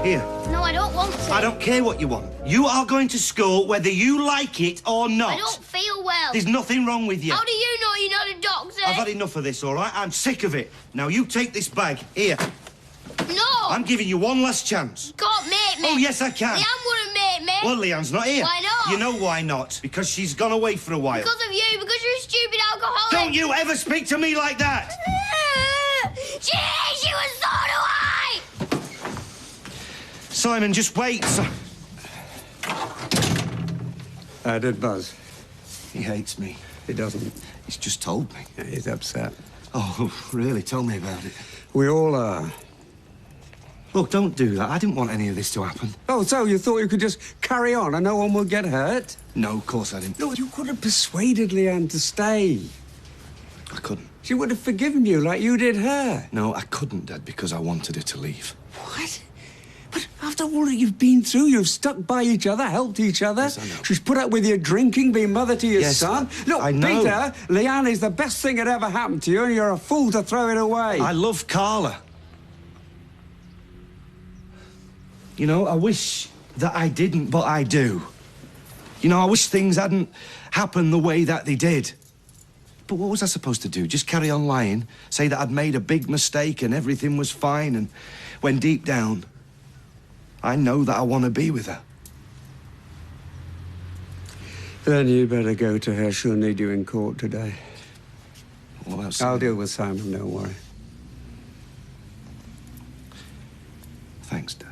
Here. No, I don't want to. I don't care what you want. You are going to school whether you like it or not. I don't feel well. There's nothing wrong with you. How do you know you're not a doctor? I've had enough of this, all right? I'm sick of it. Now, you take this bag. Here. No! I'm giving you one last chance. You can't make me. Oh, yes, I can. Leanne wouldn't make me. Well, Leanne's not here. Why not? You know why not? Because she's gone away for a while. Because of you, because you're a stupid alcoholic. Don't you ever speak to me like that! She hates you and so do I! Simon, just wait. I did Buzz. He hates me. He doesn't. He's just told me. Yeah, he's upset. Oh, really? Tell me about it. We all are. Look, don't do that. I didn't want any of this to happen. Oh, so you thought you could just carry on and no one would get hurt? No, of course I didn't. No, you could have persuaded Leanne to stay. I couldn't. She would have forgiven you like you did her. No, I couldn't, Dad, because I wanted her to leave. What? But after all that you've been through, you've stuck by each other, helped each other. Yes, I know. She's put up with your drinking, being mother to your Yes, son. Look, I know. Peter, Leanne is the best thing that ever happened to you, and you're a fool to throw it away. I love Carla. You know, I wish that I didn't, but I do. You know, I wish things hadn't happened the way that they did. But what was I supposed to do? Just carry on lying? Say that I'd made a big mistake and everything was fine, and when deep down, I know that I want to be with her. Then you better go to her. She'll need you in court today. What about Simon? I'll deal with Simon, don't worry. Thanks, Dad.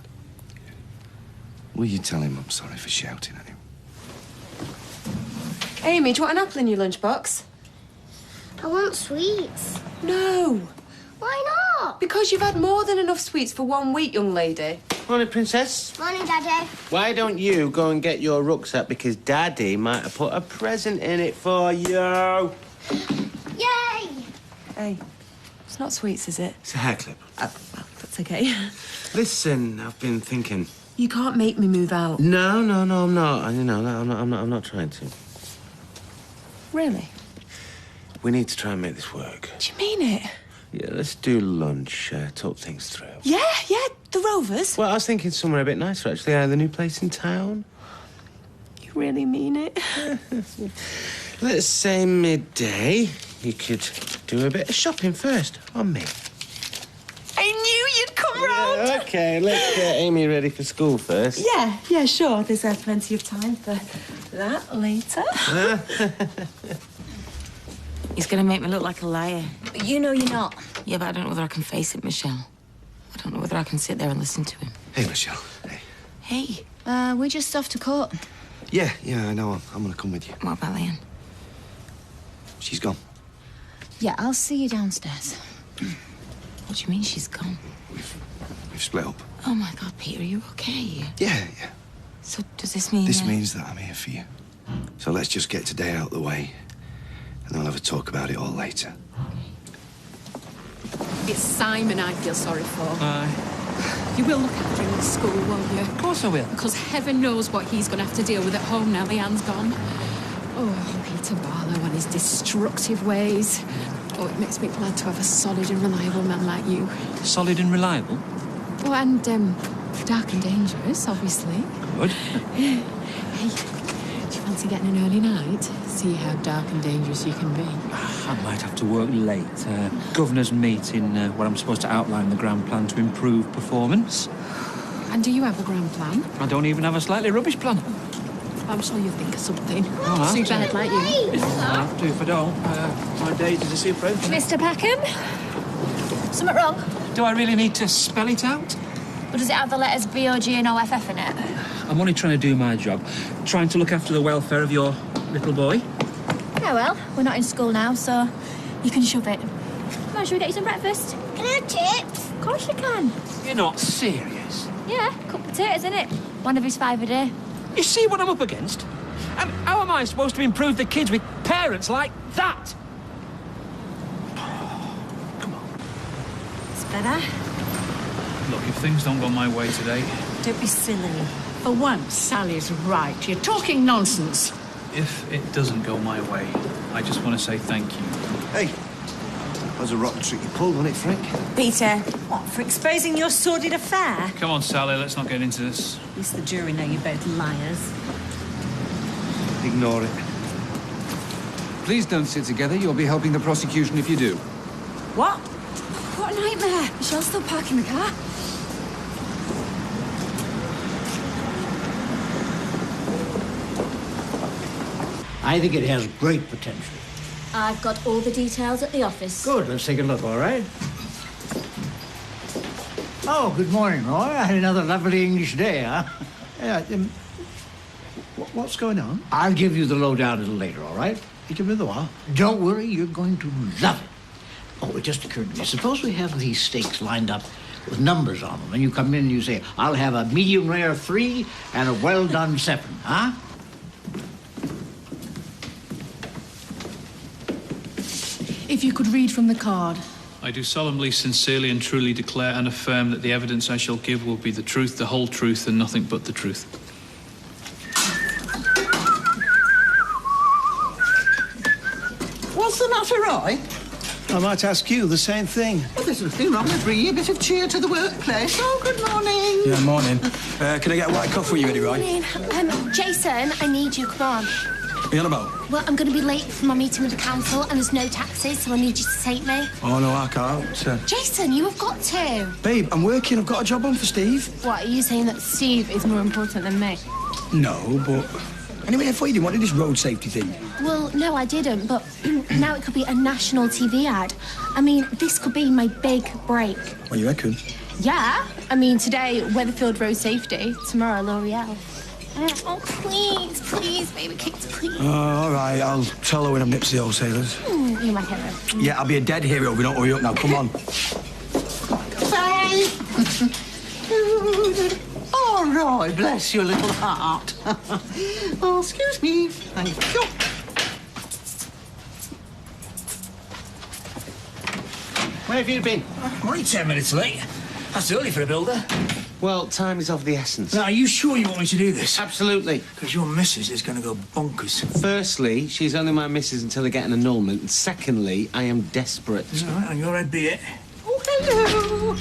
Will you tell him I'm sorry for shouting at him? Amy, do you want an apple in your lunchbox? I want sweets. No. Why not? Because you've had more than enough sweets for 1 week, young lady. Morning, Princess. Morning, Daddy. Why don't you go and get your rucksack, because Daddy might have put a present in it for you. Yay! Hey, it's not sweets, is it? It's a hair clip. Well, that's okay. Listen, I've been thinking. You can't make me move out. No, I'm not. You know, I'm not trying to. Really? We need to try and make this work. Do you mean it? Yeah, let's do lunch, talk things through. Yeah, the Rovers. Well, I was thinking somewhere a bit nicer, actually. The new place in town. You really mean it? Let's say midday. You could do a bit of shopping first, on me. I knew you'd come round. OK, let's get Amy ready for school first. Yeah, sure. There's plenty of time for that later. He's going to make me look like a liar. But you know you're not. Yeah, but I don't know whether I can face it, Michelle. I don't know whether I can sit there and listen to him. Hey, Michelle. Hey. Hey, We're just off to court. Yeah, I know. I'm going to come with you. what about Leanne? She's gone. Yeah, I'll see you downstairs. What do you mean she's gone? We've split up. Oh, my God, Peter, are you okay? Yeah. So does this mean... This means that I'm here for you. So let's just get today out of the way, and then we'll have a talk about it all later. It's Simon I feel sorry for. Aye. You will look after him at school, won't you? Of course I will. Because heaven knows what he's going to have to deal with at home now Leanne's gone. Oh, Peter Barlow and his destructive ways. Oh, it makes me glad to have a solid and reliable man like you. Solid and reliable? Oh, and, dark and dangerous, obviously. Good. Hey, do you fancy getting an early night? See how dark and dangerous you can be. I might have to work late. Governor's meeting where I'm supposed to outline the grand plan to improve performance. And do you have a grand plan? I don't even have a slightly rubbish plan. I'm sure you'll think of something. I'll Too bad, like you. I'll have to if I don't. My days as a super. Mr. Peckham? Something wrong? Do I really need to spell it out? Or does it have the letters B-O-G and OFF in it? I'm only trying to do my job. Trying to look after the welfare of your little boy. Yeah, well, we're not in school now, so you can shove it. Come on, shall we get you some breakfast? Can I have chips? Of course you can. You're not serious. Yeah, cooked potatoes, innit? One of his 5 a day. You see what I'm up against? And how am I supposed to improve the kids with parents like that? Come on. It's better. Look, if things don't go my way today... Don't be silly. For once, Sally's right. You're talking nonsense. If it doesn't go my way, I just want to say thank you. Hey, was a rotten trick you pulled, wasn't it, Frick? Peter, what, for exposing your sordid affair? Come on, Sally, let's not get into this. At least the jury know you're both liars. Ignore it. Please don't sit together. You'll be helping the prosecution if you do. What? What a nightmare. Michelle's still parking the car. I think it has great potential. I've got all the details at the office. Good, let's take a look, all right? Oh, good morning, Roy. I had another lovely English day, huh? Yeah, what's going on? I'll give you the lowdown a little later, all right? You give me the what? Don't worry, you're going to love it. Oh, it just occurred to me. Suppose we have these steaks lined up with numbers on them, and you come in and you say, I'll have a medium rare 3 and a well done 7, huh? If you could read from the card. I do solemnly, sincerely and truly declare and affirm that the evidence I shall give will be the truth, the whole truth, and nothing but the truth. What's the matter, Roy? I might ask you the same thing. Well, there's nothing wrong with bringing a bit of cheer to the workplace. Oh, good morning. Yeah, morning. Can I get a white coffee with you, Eddie, right? Morning. Jason, I need you. Come on. What are you on about? Well, I'm going to be late for my meeting with the council and there's no taxis, so I need you to take me. Oh, no, I can't. Jason, you have got to. Babe, I'm working. I've got a job on for Steve. What, are you saying that Steve is more important than me? No, but... Anyway, I thought you didn't want this road safety thing. Well, no, I didn't, but now it could be a national TV ad. I mean, this could be my big break. What you reckon? Yeah. I mean, today, Weatherfield Road Safety. Tomorrow, L'Oreal. Oh, please, please, baby cakes, please. Oh, all right. I'll tell her when I'm nips the wholesalers. You're my hero. Yeah, I'll be a dead hero if we don't hurry up now. Come on. Bye. Oh, Roy, bless your little heart. Oh, excuse me. Thank you. Where have you been? I'm only 10 minutes late. That's early for a builder. Well, time is of the essence. Now, are you sure you want me to do this? Absolutely. Because your missus is going to go bonkers. Firstly, she's only my missus until I get an annulment. And secondly, I am desperate. All right, on your head be it. Oh, hello.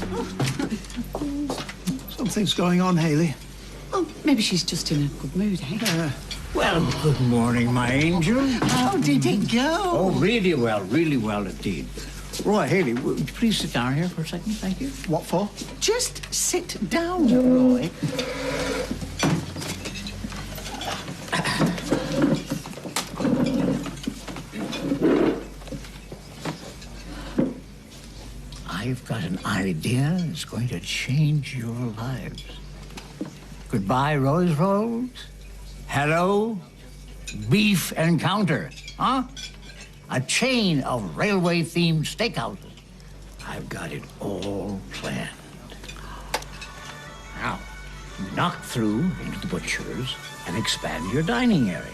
Something's going on, Hayley. Oh, maybe she's just in a good mood, eh? Well, good morning, my angel. How did it go? Oh, really well indeed. Roy, Hayley, would you please sit down here for a second? Thank you. What for? Just sit down, Roy. I've got an idea that's going to change your lives. Goodbye, Rose Rolls. Hello, Beef Encounter. Huh? A chain of railway-themed steakhouses. I've got it all planned. Now, you knock through into the butcher's and expand your dining area.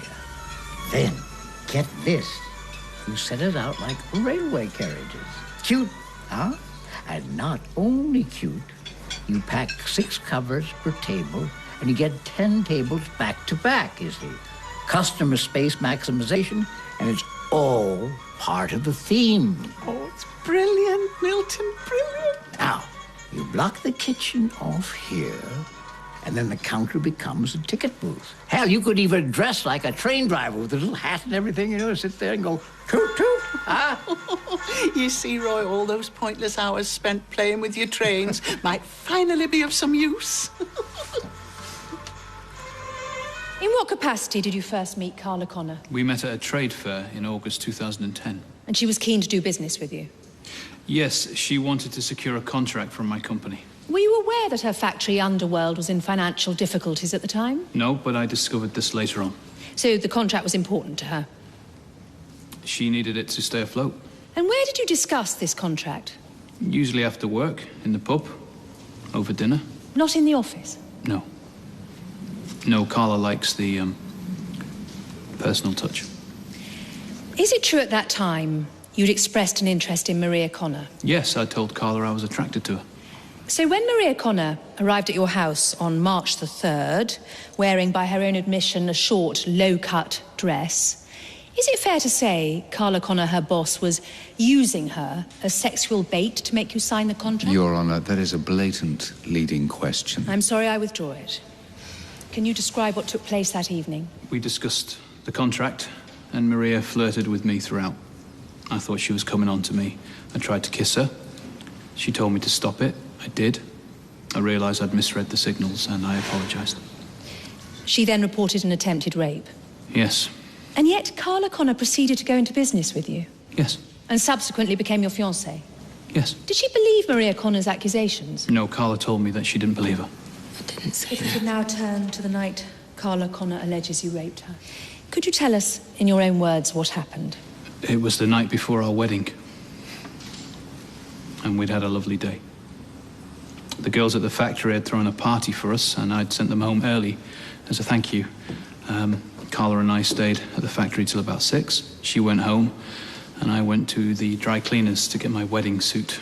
Then, get this. You set it out like railway carriages. Cute, huh? And not only cute, you pack 6 covers per table, and you get 10 tables back to back, you see. Customer space maximization, and it's all part of the theme. Oh, it's brilliant, Milton, brilliant. Now, you block the kitchen off here, and then the counter becomes a ticket booth. Hell, you could even dress like a train driver with a little hat and everything, you know, sit there and go, toot, toot, huh? You see, Roy, all those pointless hours spent playing with your trains might finally be of some use. In what capacity did you first meet Carla Connor? We met at a trade fair in August 2010. And she was keen to do business with you? Yes, she wanted to secure a contract from my company. Were you aware that her factory Underworld was in financial difficulties at the time? No, but I discovered this later on. So the contract was important to her? She needed it to stay afloat. And where did you discuss this contract? Usually after work, in the pub, over dinner. Not in the office? No. No, Carla likes the, personal touch. Is it true at that time you'd expressed an interest in Maria Connor? Yes, I told Carla I was attracted to her. So when Maria Connor arrived at your house on March the 3rd, wearing by her own admission a short, low-cut dress, Is it fair to say Carla Connor, her boss, was using her as sexual bait to make you sign the contract? Your Honour, that is a blatant leading question. I'm sorry, I withdraw it. Can you describe what took place that evening? We discussed the contract, and Maria flirted with me throughout. I thought she was coming on to me. I tried to kiss her. She told me to stop it. I did. I realised I'd misread the signals, and I apologised. She then reported an attempted rape. Yes. And yet Carla Connor proceeded to go into business with you? Yes. And subsequently became your fiancée? Yes. Did she believe Maria Connor's accusations? No, Carla told me that she didn't believe her. I didn't say If we that. could now turn to the night Carla Connor alleges you raped her. Could you tell us, in your own words, what happened? It was the night before our wedding. And we'd had a lovely day. The girls at the factory had thrown a party for us, and I'd sent them home early as a thank you. Carla and I stayed at the factory till about 6. She went home, and I went to the dry cleaners to get my wedding suit.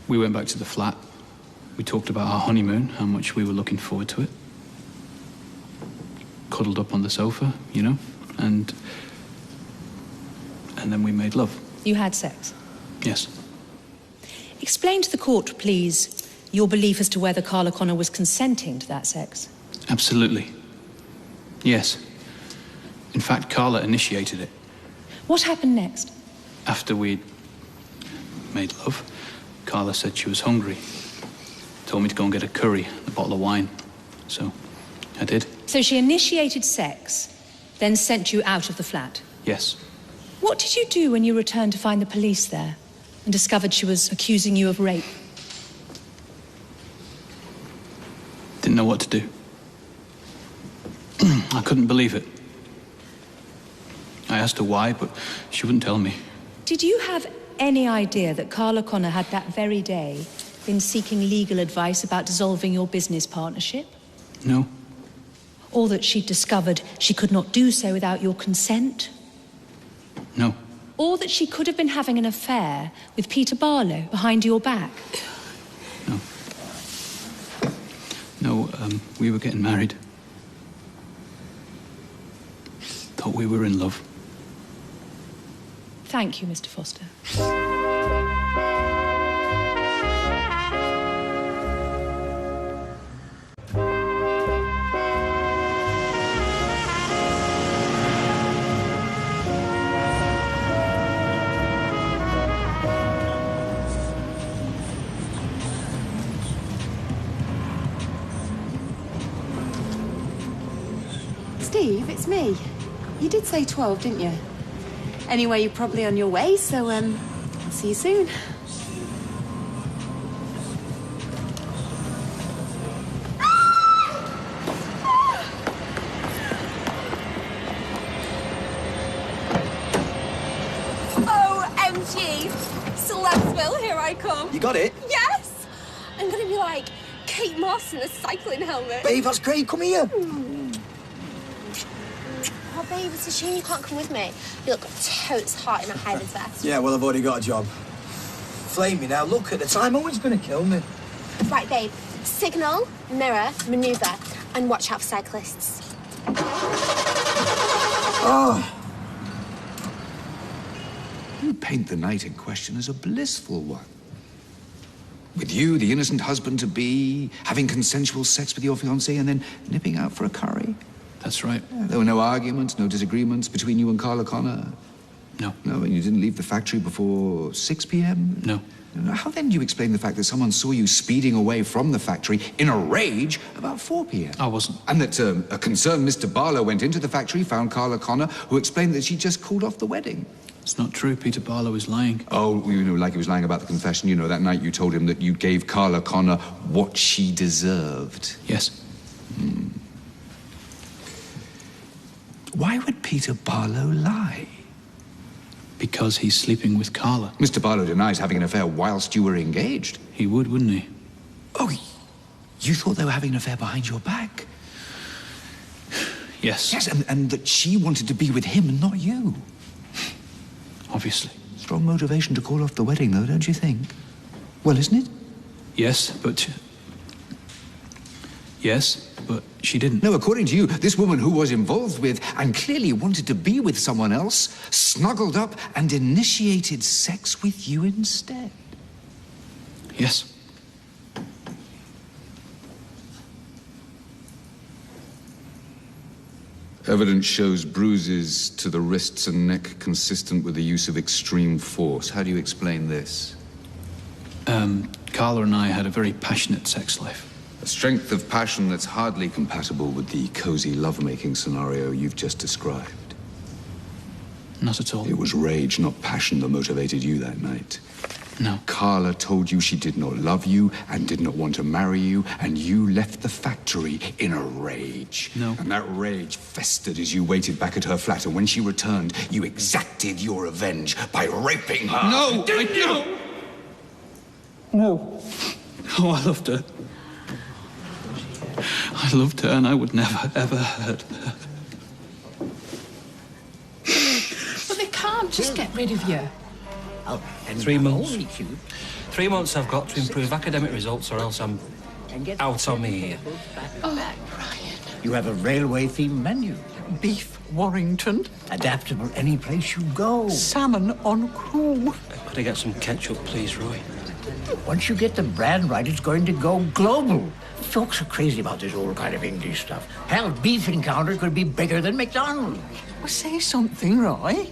We went back to the flat. We talked about our honeymoon, how much we were looking forward to it. Cuddled up on the sofa, you know, and then we made love. You had sex? Yes. Explain to the court, please, your belief as to whether Carla Connor was consenting to that sex. Absolutely. Yes. In fact, Carla initiated it. What happened next? After we'd made love, Carla said she was hungry. Told me to go and get a curry and a bottle of wine. So, I did. So she initiated sex, then sent you out of the flat? Yes. What did you do when you returned to find the police there and discovered she was accusing you of rape? Didn't know what to do. I couldn't believe it. I asked her why, but she wouldn't tell me. Did you have any idea that Carla Connor had that very day been seeking legal advice about dissolving your business partnership? No. Or that she'd discovered she could not do so without your consent? No. Or that she could have been having an affair with Peter Barlow behind your back? No, we were getting married. Thought we were in love. Thank you, Mr. Foster. Steve, it's me. You did say 12, didn't you? Anyway, you're probably on your way, so, I'll see you soon. OMG! Celebsville, here I come. You got it? Yes! I'm gonna be like Kate Moss in a cycling helmet. Babe, that's great. Come here. Oh, babe, it's a shame you can't come with me. You look totes hot in a high-vis vest. Yeah, well, I've already got a job. Flame me now. Look at the time. Owen's going to kill me. Right, babe. Signal, mirror, manoeuvre, and watch out for cyclists. Oh. You paint the night in question as a blissful one. With you, the innocent husband-to-be, having consensual sex with your fiancée and then nipping out for a curry. That's right. Yeah, there were no arguments, no disagreements between you and Carla Connor? No. No, and you didn't leave the factory before 6 p.m.? No. How then do you explain the fact that someone saw you speeding away from the factory in a rage about 4 p.m.? I wasn't. And that a concerned Mr. Barlow went into the factory, found Carla Connor, who explained that she just called off the wedding? It's not true. Peter Barlow is lying. Oh, you know, like he was lying about the confession. You know, that night you told him that you gave Carla Connor what she deserved. Yes. Why would Peter Barlow lie? Because he's sleeping with Carla. Mr. Barlow denies having an affair whilst you were engaged. He would, wouldn't he? Oh, you thought they were having an affair behind your back? Yes. Yes, and that she wanted to be with him and not you. Obviously. Strong motivation to call off the wedding, though, don't you think? Well, isn't it? Yes, but Yes, but she didn't. No, according to you, this woman who was involved with and clearly wanted to be with someone else snuggled up and initiated sex with you instead. Yes. Evidence shows bruises to the wrists and neck consistent with the use of extreme force. How do you explain this? Carla and I had a very passionate sex life. A strength of passion that's hardly compatible with the cozy lovemaking scenario you've just described. Not at all. It was rage, not passion, that motivated you that night. No. Carla told you she did not love you and did not want to marry you, and you left the factory in a rage. No. And that rage festered as you waited back at her flat, and when she returned, you exacted your revenge by raping her. No! Didn't you? No. Oh, I loved her. I loved her, and I would never, ever hurt her. But they can't just get rid of you. Oh, and 3 months. only cute. 3 months I've got to improve academic results, or else I'm out on me here. Oh, Brian. You have a railway-themed menu. Beef Warrington. Adaptable any place you go. Salmon on crew. Could I get some ketchup, please, Roy? Once you get the brand right, it's going to go global. Folks are crazy about this old kind of English stuff. Hell, Beef Encounter could be bigger than McDonald's. Well, say something, Roy.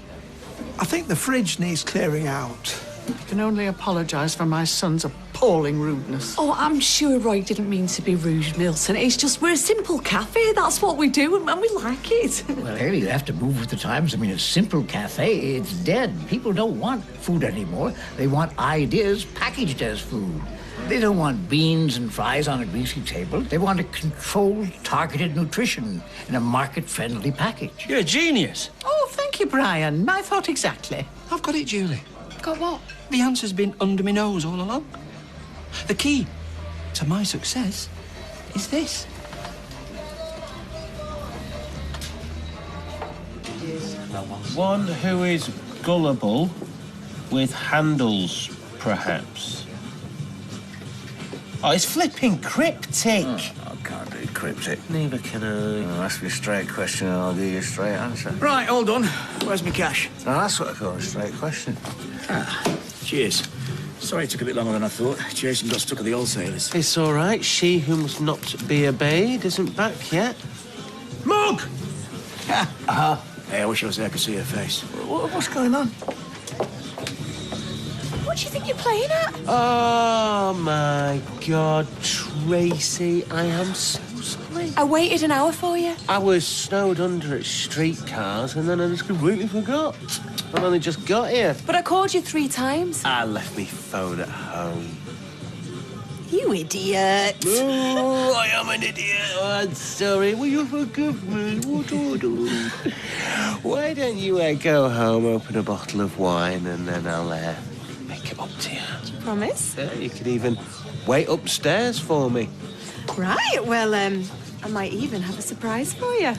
I think the fridge needs clearing out. I can only apologise for my son's appalling rudeness. Oh, I'm sure Roy didn't mean to be rude, Milton. It's just we're a simple cafe. That's what we do, and we like it. Well, Haley, you have to move with the times. I mean, a simple cafe, it's dead. People don't want food anymore. They want ideas packaged as food. They don't want beans and fries on a greasy table. They want a controlled, targeted nutrition in a market-friendly package. You're a genius. Oh, thank you, Brian. My thought exactly. I've got it, Julie. Got what? The answer's been under my nose all along. The key to my success is this. One who is gullible with handles, perhaps. Oh, it's flipping cryptic. I can't do cryptic. Neither can I. Ask me a straight question and I'll give you a straight answer. Right, all done. Where's my cash? Now, that's what I call a straight question. Cheers. Sorry it took a bit longer than I thought. Jason got stuck at the wholesalers. It's all right. She who must not be obeyed isn't back yet. Mug! Hey, I wish I was there. I could see her face. What's going on? What do you think you're playing at? Oh, my God, Tracy, I am so sorry. I waited an hour for you. I was snowed under at streetcars, and then I just completely forgot. I've only just got here. But I called you 3 times. I left my phone at home. You idiot. Oh, I am an idiot. Oh, I'm sorry. Will you forgive me? Why don't you go home, open a bottle of wine, and then I'll make it up to you. Do you promise? You could even wait upstairs for me. Right, well, I might even have a surprise for you.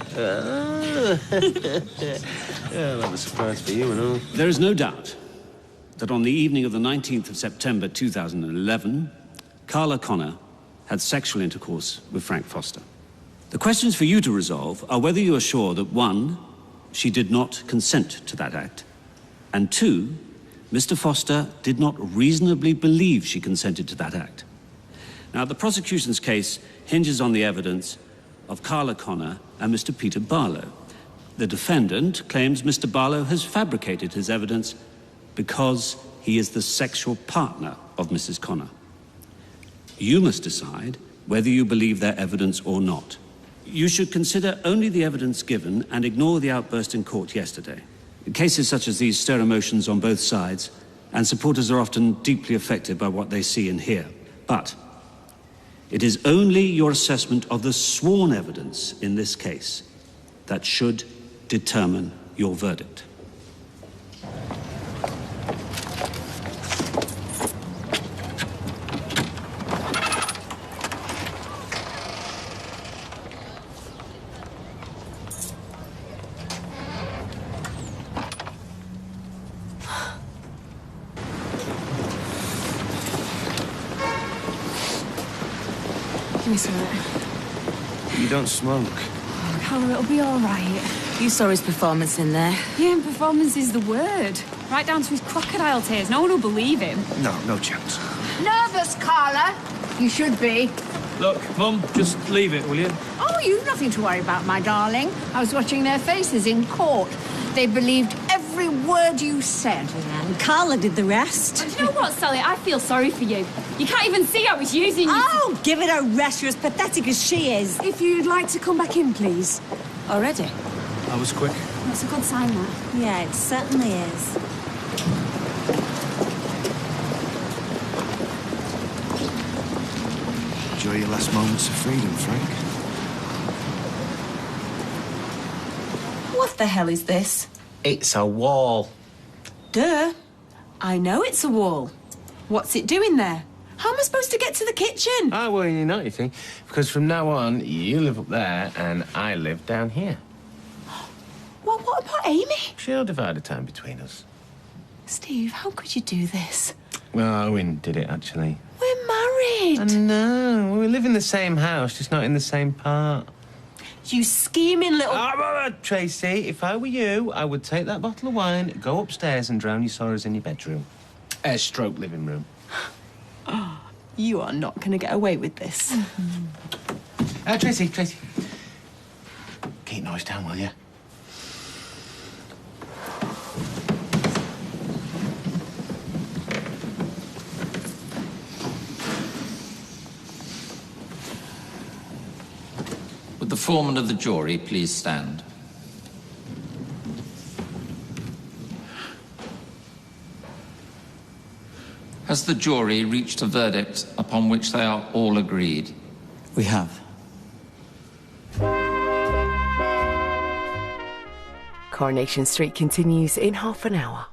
I'll have a surprise for you and all. There is no doubt that on the evening of the 19th of September 2011, Carla Connor had sexual intercourse with Frank Foster. The questions for you to resolve are whether you are sure that 1, she did not consent to that act, and 2, Mr. Foster did not reasonably believe she consented to that act. Now, the prosecution's case hinges on the evidence of Carla Connor and Mr. Peter Barlow. The defendant claims Mr. Barlow has fabricated his evidence because he is the sexual partner of Mrs. Connor. You must decide whether you believe their evidence or not. You should consider only the evidence given and ignore the outburst in court yesterday. Cases such as these stir emotions on both sides, and supporters are often deeply affected by what they see and hear. But it is only your assessment of the sworn evidence in this case that should determine your verdict. Give me some of that. You don't smoke. Oh, Carla, it'll be all right. You saw his performance in there. Yeah, and performance is the word. Right down to his crocodile tears. No one will believe him. No chance. Nervous, Carla? You should be. Look, Mum, just leave it, will you? Oh, you've nothing to worry about, my darling. I was watching their faces in court. They believed every word you said. And Carla did the rest. Do you know what, Sally? I feel sorry for you. You can't even see I was using you. Oh, give it a rest. You're as pathetic as she is. If you'd like to come back in, please. Already? I was quick. That's a good sign, that. Yeah, it certainly is. Enjoy your last moments of freedom, Frank. What the hell is this? It's a wall. Duh. I know it's a wall. What's it doing there? How am I supposed to get to the kitchen? Ah, well, you're not, you think. Because from now on, you live up there and I live down here. Well, what about Amy? She'll divide the time between us. Steve, how could you do this? Well, Owen did it, actually. We're married. I know. We live in the same house, just not in the same part. You scheming little... Tracy, if I were you, I would take that bottle of wine, go upstairs and drown your sorrows in your bedroom. Stroke living room. Oh, you are not going to get away with this. Tracy. Keep noise down, will you? Would the foreman of the jury please stand? Has the jury reached a verdict upon which they are all agreed? We have. Coronation Street continues in half an hour.